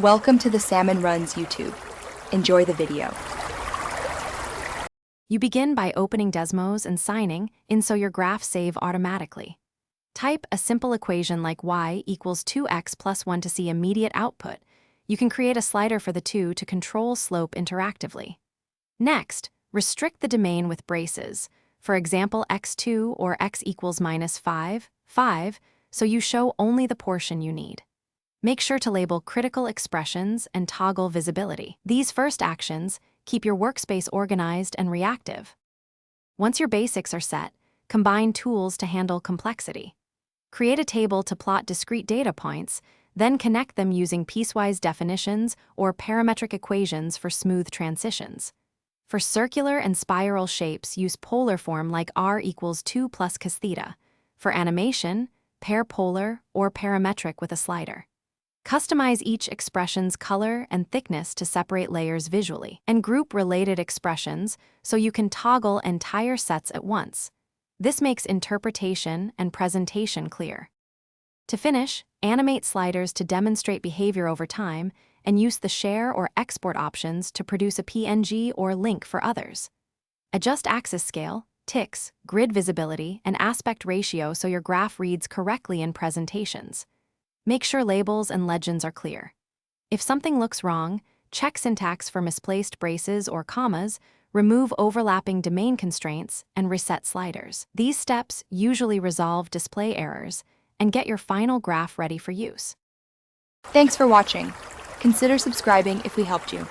Welcome to the Salmon Runs YouTube. Enjoy the video. You begin by opening Desmos and signing in so your graphs save automatically. Type a simple equation like y equals 2x plus 1 to see immediate output. You can create a slider for the two to control slope interactively. Next, restrict the domain with braces, for example x2 or x equals minus 5, 5, so you show only the portion you need. Make sure to label critical expressions and toggle visibility. These first actions keep your workspace organized and reactive. Once your basics are set, combine tools to handle complexity. Create a table to plot discrete data points, then connect them using piecewise definitions or parametric equations for smooth transitions. For circular and spiral shapes, use polar form like r equals 2 plus cos theta. For animation, pair polar or parametric with a slider. Customize each expression's color and thickness to separate layers visually, and group related expressions so you can toggle entire sets at once. This makes interpretation and presentation clear. To finish, animate sliders to demonstrate behavior over time and use the share or export options to produce a PNG or link for others. Adjust axis scale, ticks, grid visibility, and aspect ratio so your graph reads correctly in presentations. Make sure labels and legends are clear. If something looks wrong, check syntax for misplaced braces or commas, remove overlapping domain constraints, and reset sliders. These steps usually resolve display errors and get your final graph ready for use. Thanks for watching. Consider subscribing if we helped you.